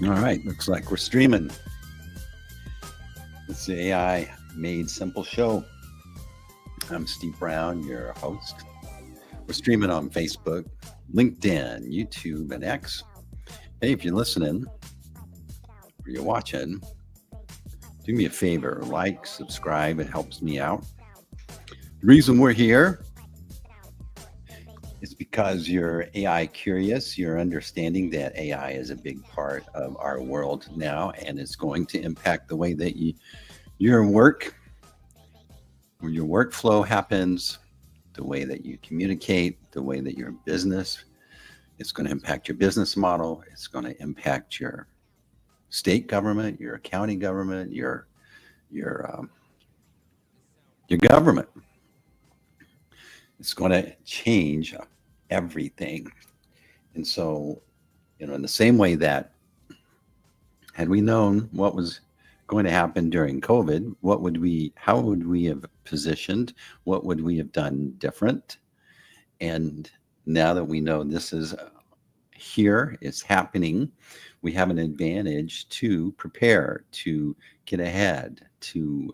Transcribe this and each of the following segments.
All right, looks like we're streaming. It's the AI Made Simple show. I'm Steve Brown, your host. We're streaming on Facebook, LinkedIn, YouTube, and X. Hey, if you're listening or you're watching, do me a favor, like, subscribe. It helps me out. The reason we're here is because you're AI curious. You're understanding that AI is a big part of our world now, and it's going to impact the way that your work, where your workflow happens, the way that you communicate, the way that your business, it's going to impact your business model. It's going to impact your state government, your county government, your your government. It's going to change everything. And so, in the same way that had we known what was going to happen during COVID, how would we have positioned? What would we have done different? And now that we know this is here, it's happening, we have an advantage to prepare, to get ahead, to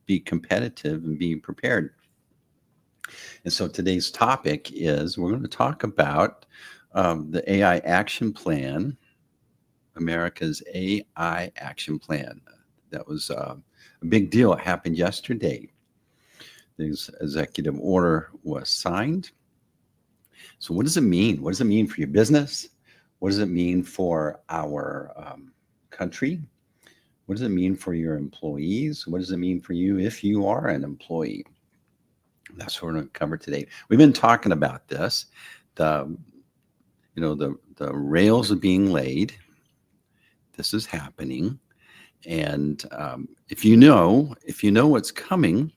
be competitive and be prepared. And so today's topic is we're going to talk about the AI Action Plan, America's AI Action Plan. That was a big deal. It happened yesterday. This executive order was signed. So what does it mean? What does it mean for your business? What does it mean for our country? What does it mean for your employees? What does it mean for you if you are an employee? That's what we're going to cover today. We've been talking about this. The rails are being laid. This is happening. And if you know what's coming,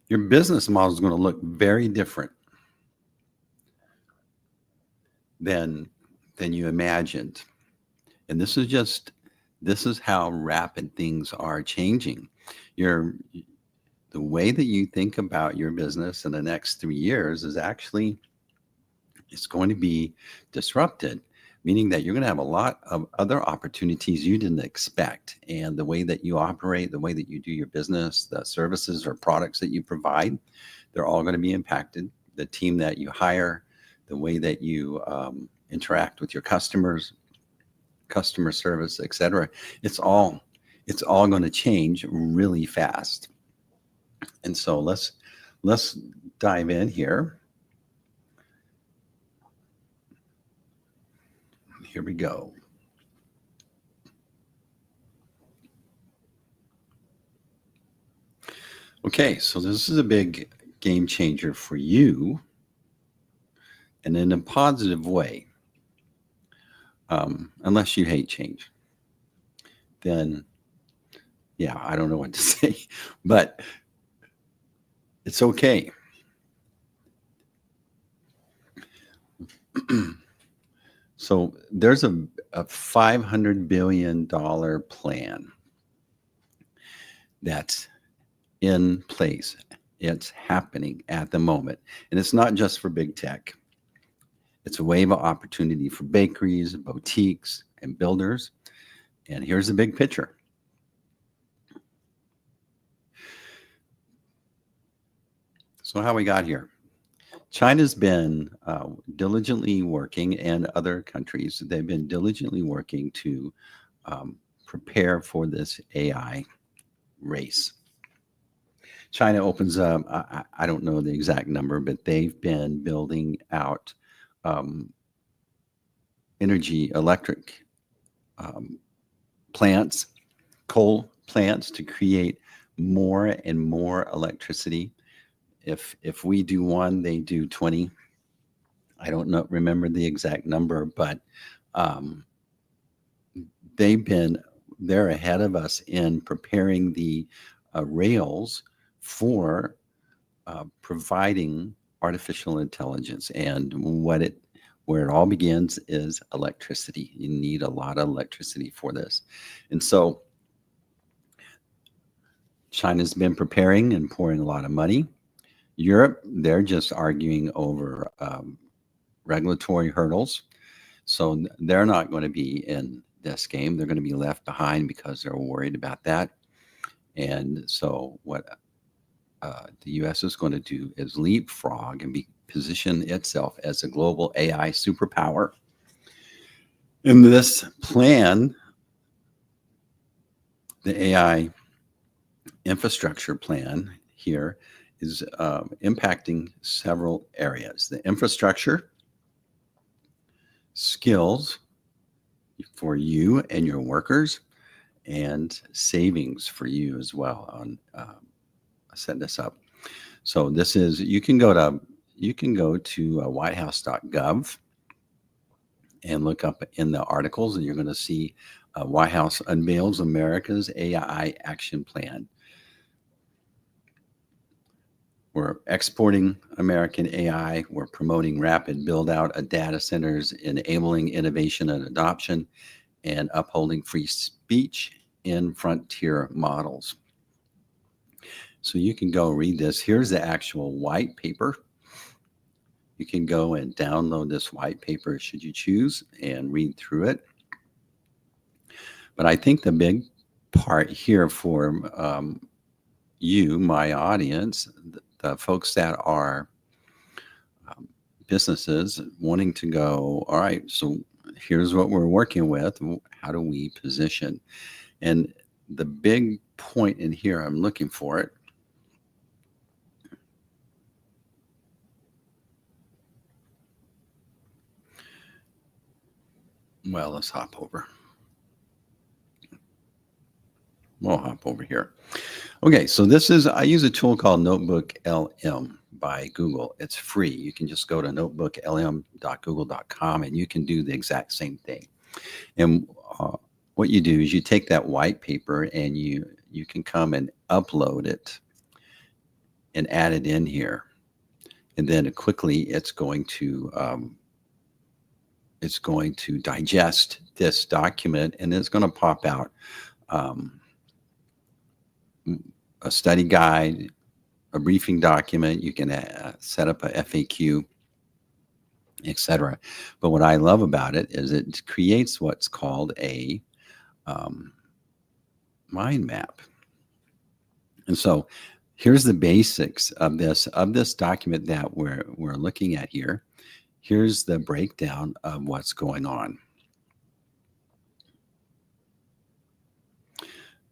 your business model is going to look very different than you imagined. And this is how rapid things are changing. The way that you think about your business in the next 3 years is actually, it's going to be disrupted, meaning that you're going to have a lot of other opportunities you didn't expect. And the way that you operate, the way that you do your business, the services or products that you provide, they're all going to be impacted. The team that you hire, the way that you interact with your customers, customer service, etc. It's all going to change really fast. And so let's dive in here. Here we go. Okay, so this is a big game changer for you, and in a positive way. Unless you hate change, then yeah, I don't know what to say, but it's okay. So there's a $500 billion plan that's in place. It's happening at the moment. And it's not just for big tech. It's a wave of opportunity for bakeries, boutiques, and builders. And here's the big picture. So how we got here. China's been diligently working, and other countries, they've been diligently working to prepare for this AI race. China opens up, I don't know the exact number, but they've been building out electric plants, coal plants, to create more and more electricity. If we do one, they do 20. I don't remember the exact number, but they're ahead of us in preparing the rails for providing artificial intelligence. And where it all begins is electricity. You need a lot of electricity for this. And so China's been preparing and pouring a lot of money. Europe, they're just arguing over regulatory hurdles. So they're not going to be in this game. They're going to be left behind because they're worried about that. And so what the U.S. is going to do is leapfrog and position itself as a global AI superpower. In this plan, the AI infrastructure plan here is impacting several areas. The infrastructure, skills for you and your workers, and savings for you as well on setting this up. So this is, you can go to whitehouse.gov and look up in the articles, and you're going to see White House unveils America's AI action plan. We're exporting American AI. We're promoting rapid build out of data centers, enabling innovation and adoption, and upholding free speech in frontier models. So you can go read this. Here's the actual white paper. You can go and download this white paper should you choose and read through it. But I think the big part here for you, my audience, the folks that are businesses wanting to go, all right, so here's what we're working with. How do we position? And the big point in here, I'm looking for it. Well, let's hop over. We'll hop over here. Okay, so this is, I use a tool called Notebook LM by Google. It's free. You can just go to notebooklm.google.com and you can do the exact same thing. And what you do is you take that white paper and you can come and upload it and add it in here. And then quickly it's going to digest this document, and it's going to pop out a study guide, a briefing document. You can set up a FAQ, etc. But what I love about it is it creates what's called a mind map. And so here's the basics of this document that we're looking at here. Here's the breakdown of what's going on.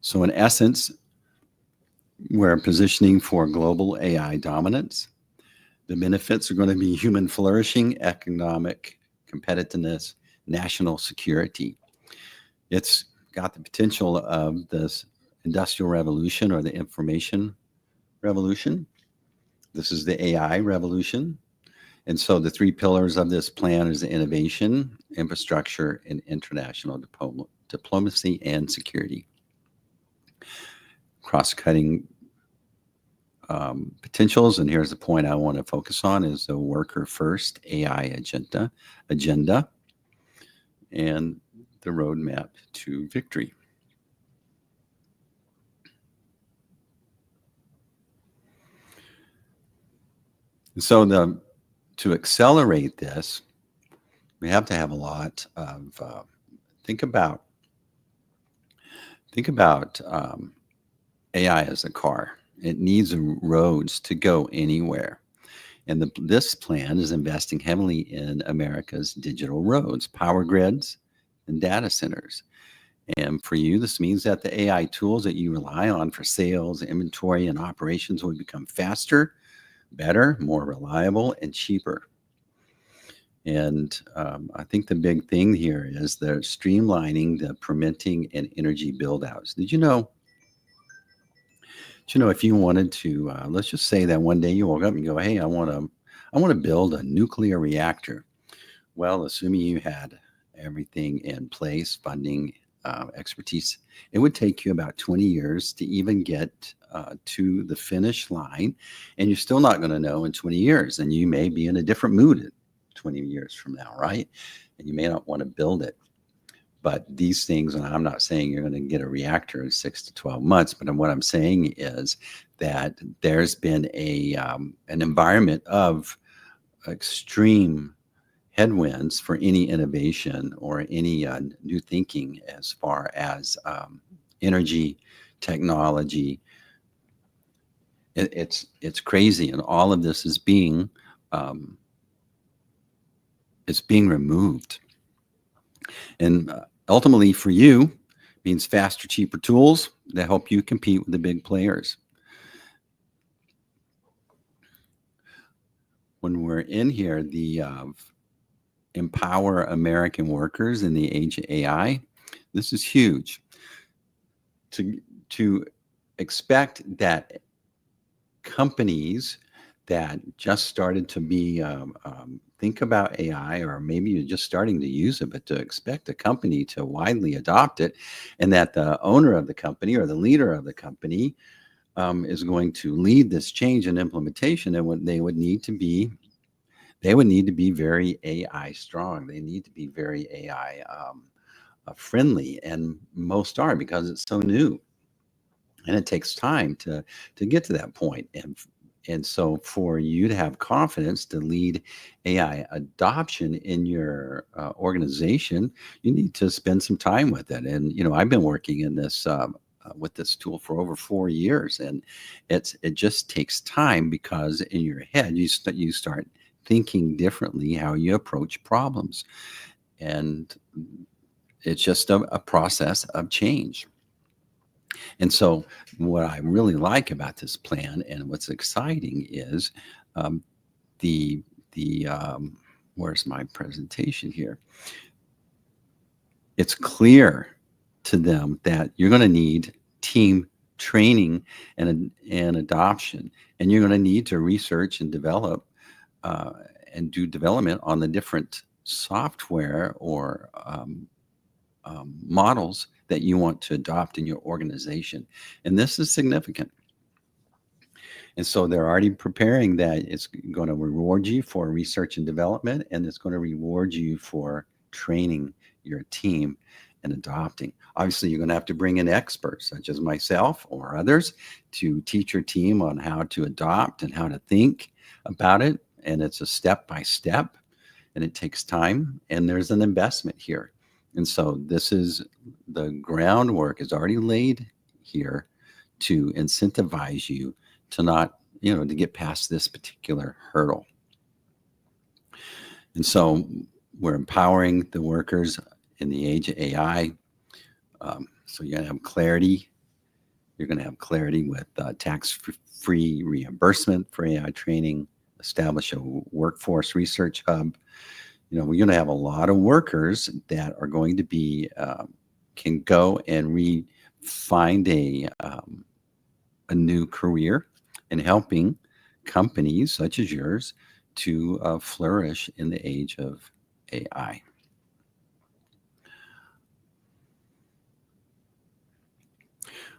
So in essence, we're positioning for global AI dominance. The benefits are going to be human flourishing, economic competitiveness, national security. It's got the potential of this industrial revolution or the information revolution. This is the AI revolution. And so the three pillars of this plan is the innovation, infrastructure, and international diplomacy and security. Cross-cutting potentials, and here's the point I want to focus on, is the worker first AI agenda, and the roadmap to victory. So to accelerate this, we have to have a lot of think about AI as a car. It needs roads to go anywhere. And this plan is investing heavily in America's digital roads, power grids, and data centers. And for you, this means that the AI tools that you rely on for sales, inventory, and operations will become faster, better, more reliable, and cheaper. And I think the big thing here is they're streamlining the permitting and energy build-outs. Did you know, if you wanted to, let's just say that one day you woke up and you go, hey, I want to build a nuclear reactor. Well, assuming you had everything in place, funding, expertise, it would take you about 20 years to even get to the finish line. And you're still not going to know in 20 years. And you may be in a different mood 20 years from now, right? And you may not want to build it. But these things, and I'm not saying you're going to get a reactor in 6 to 12 months, but what I'm saying is that there's been an environment of extreme headwinds for any innovation or any new thinking as far as energy, technology. It's crazy, and all of this is um, being removed. And ultimately, for you, means faster, cheaper tools that help you compete with the big players. When we're in here, the empower American workers in the age of AI, this is huge. To expect that companies that just started to be think about AI, or maybe you're just starting to use it, but to expect a company to widely adopt it, and that the owner of the company or the leader of the company is going to lead this change and implementation, and what they would need to be very AI strong. They need to be very AI friendly, and most are, because it's so new and it takes time to get to that point. And so for you to have confidence to lead AI adoption in your organization, you need to spend some time with it. And I've been working in this with this tool for over 4 years, and it just takes time, because in your head you start thinking differently how you approach problems, and it's just a process of change. And so what I really like about this plan, and what's exciting, is um, the where's my presentation here? It's clear to them that you're going to need team training and adoption, and you're going to need to research and develop uh, and do development on the different software or models that you want to adopt in your organization. And this is significant. And so they're already preparing that it's going to reward you for research and development, and it's going to reward you for training your team and adopting. Obviously, you're going to have to bring in experts such as myself or others to teach your team on how to adopt and how to think about it. And it's a step by step, and it takes time, and there's an investment here. And so the groundwork is already laid here to incentivize you to not, to get past this particular hurdle. And so we're empowering the workers in the age of AI. So you're going to have clarity. You're going to have clarity with tax-free reimbursement for AI training, establish a workforce research hub. We're going to have a lot of workers that are going to be, can go and find a new career in helping companies such as yours to flourish in the age of AI.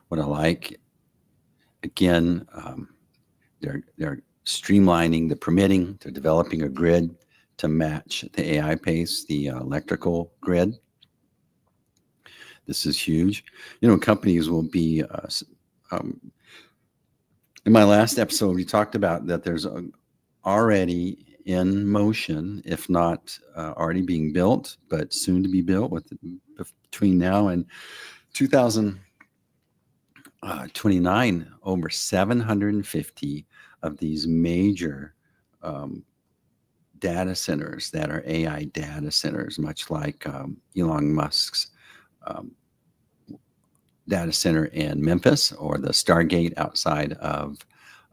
What I like, again, they're streamlining the permitting. They're developing a grid to match the AI pace, the electrical grid. This is huge. Companies will be, in my last episode, we talked about that there's already in motion, if not already being built, but soon to be built between now and 2029, over 750 of these major data centers that are AI data centers, much like Elon Musk's data center in Memphis, or the Stargate outside of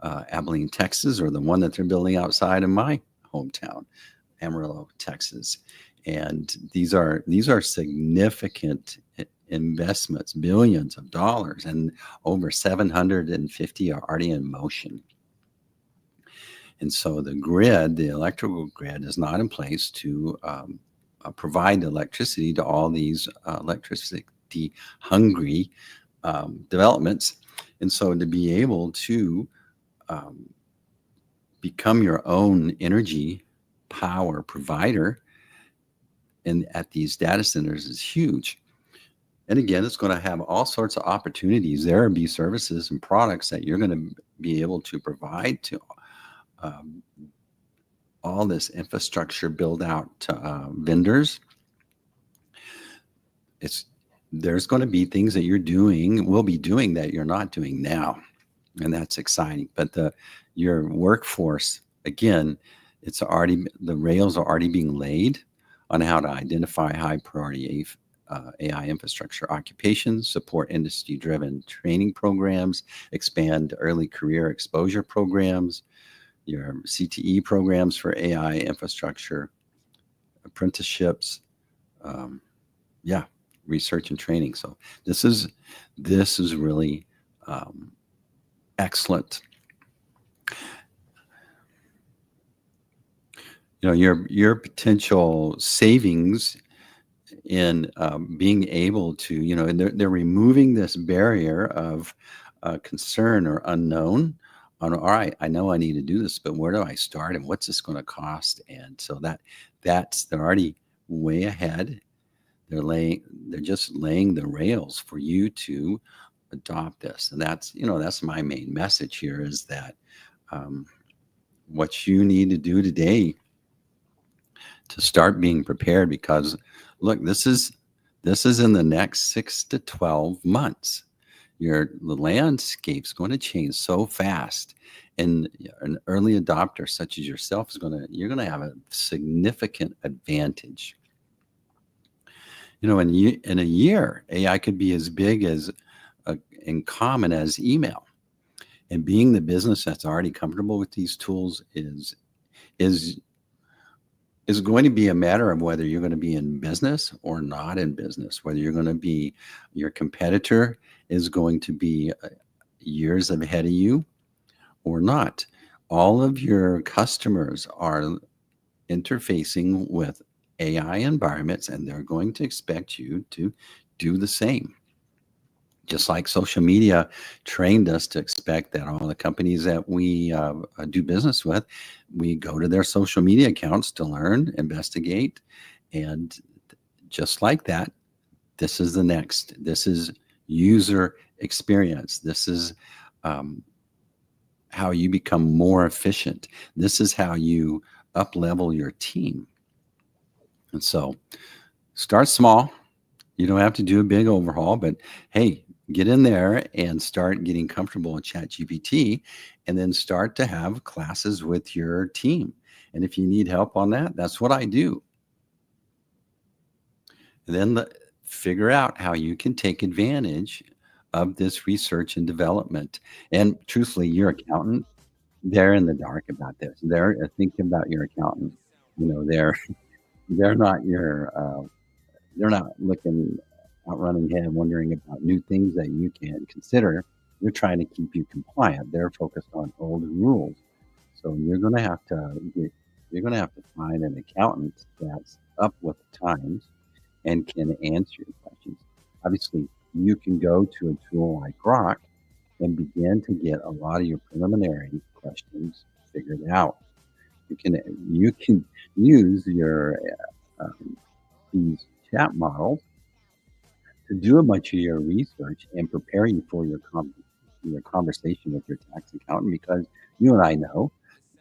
Abilene, Texas, or the one that they're building outside of my hometown, Amarillo, Texas. And these are significant investments, billions of dollars, and over 750 are already in motion. And so the grid, the electrical grid, is not in place to provide electricity to all these electricity-hungry developments. And so to be able to become your own energy power provider at these data centers is huge. And again, it's going to have all sorts of opportunities. There will be services and products that you're going to be able to provide to all this infrastructure build out to vendors, it's there's going to be things that you're doing, will be doing that you're not doing now, and that's exciting. But the your workforce, again, it's already the rails are already being laid on how to identify high priority AI infrastructure occupations, support industry driven training programs, expand early career exposure programs, your CTE programs for AI infrastructure, apprenticeships, um, yeah, research and training. So this is this is really um, excellent. Your potential savings in being able to, and they're removing this barrier of concern or unknown on, all right, I know I need to do this, but where do I start and what's this going to cost? And so they're already way ahead. They're just laying the rails for you to adopt this. And that's my main message here is that um, what you need to do today to start being prepared, because look, this is in the next 6 to 12 months. The landscape's going to change so fast, and an early adopter such as yourself you're going to have a significant advantage. In a year, AI could be as big as and common as email. And being the business that's already comfortable with these tools is is going to be a matter of whether you're going to be in business or not in business, whether you're going to be your competitor is going to be years ahead of you or not. All of your customers are interfacing with AI environments, and they're going to expect you to do the same. Just like social media trained us to expect that all the companies that we do business with, we go to their social media accounts to learn, investigate, and just like that, this is the next. This is user experience. This is um, how you become more efficient. This is how you up level your team. And so start small. You don't have to do a big overhaul, but hey, get in there and start getting comfortable with ChatGPT and then start to have classes with your team. And if you need help on that, that's what I do. And then figure out how you can take advantage of this research and development. And truthfully, your accountant, they're in the dark about this. They're thinking about your accountant. They're not they're not looking out running ahead, wondering about new things that you can consider. They're trying to keep you compliant. They're focused on old rules. So you're going to have to find an accountant that's up with the times and can answer your questions. Obviously, you can go to a tool like Grok and begin to get a lot of your preliminary questions figured out. You can use your these chat models to do a bunch of your research and prepare you for your conversation with your tax accountant, because you and I know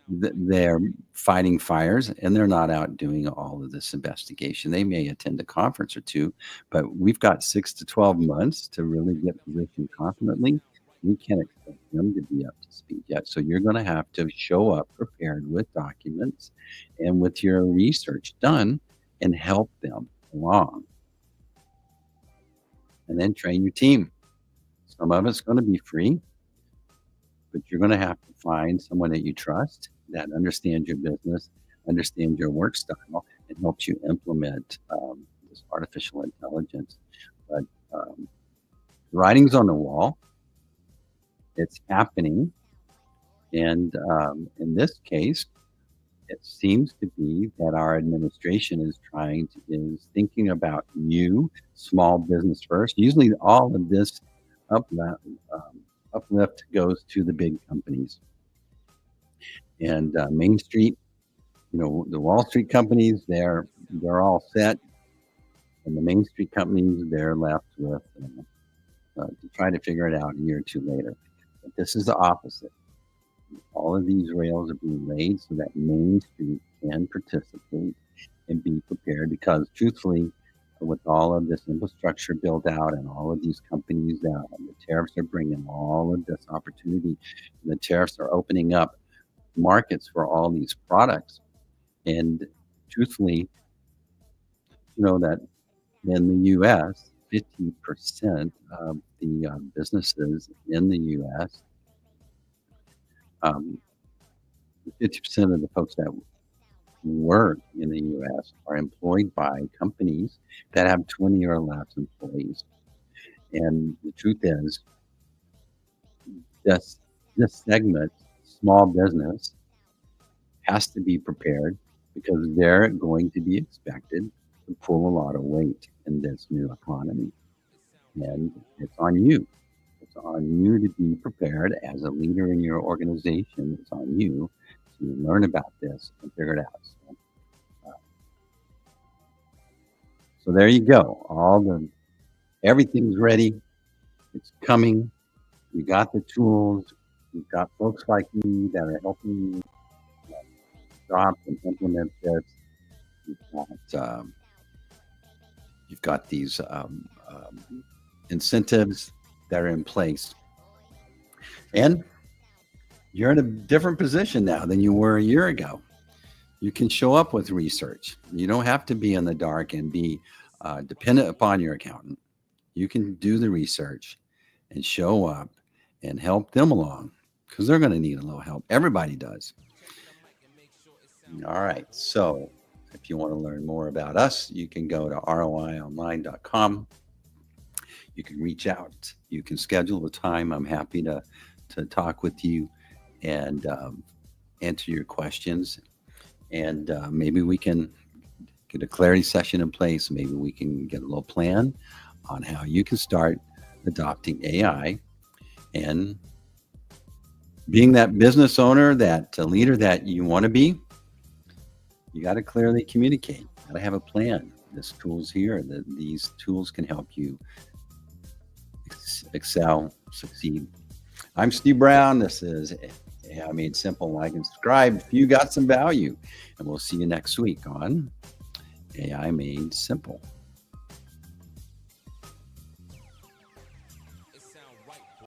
that they're fighting fires and they're not out doing all of this investigation. They may attend a conference or two, but we've got 6 to 12 months to really get positioned confidently. We can't expect them to be up to speed yet. So you're going to have to show up prepared with documents and with your research done and help them along, and then train your team. Some of it's going to be free, but you're going to have to find someone that you trust, that understands your business, understands your work style, and helps you implement this artificial intelligence. But writing's on the wall. It's happening. And in this case, it seems to be that our administration is thinking about you, small business first. Usually, all of this uplift, uplift goes to the big companies and Main Street. The Wall Street companies, they're all set, and the Main Street companies, they're left with to try to figure it out a year or two later. But this is the opposite. All of these rails are being laid so that Main Street can participate and be prepared, because truthfully, with all of this infrastructure built out and all of these companies that the tariffs are bringing all of this opportunity, the tariffs are opening up markets for all these products. And truthfully, that in the US, 50% of the businesses in the US, um, 50% of the folks that work in the US are employed by companies that have 20 or less employees. And the truth is, this this segment, small business, has to be prepared, because they're going to be expected to pull a lot of weight in this new economy. And it's on you. It's on you to be prepared as a leader in your organization. It's on you to learn about this and figure it out. So there you go. Everything's ready. It's coming. You got the tools. You've got folks like me that are helping you adopt and implement this. You've got these incentives that are in place, and you're in a different position now than you were a year ago. You can show up with research. You don't have to be in the dark and be dependent upon your accountant. You can do the research and show up and help them along, because they're going to need a little help. Everybody does. All right. So if you want to learn more about us, you can go to roionline.com. You can reach out. You can schedule a time. I'm happy to talk with you and answer your questions. And maybe we can get a clarity session in place. Maybe we can get a little plan on how you can start adopting AI and being that business owner, that leader that you want to be. You got to clearly communicate. You got to have a plan. This tool's here. These tools can help you excel, succeed. I'm Steve Brown. This is AI Made Simple. Like and subscribe if you got some value. And we'll see you next week on AI Made Simple.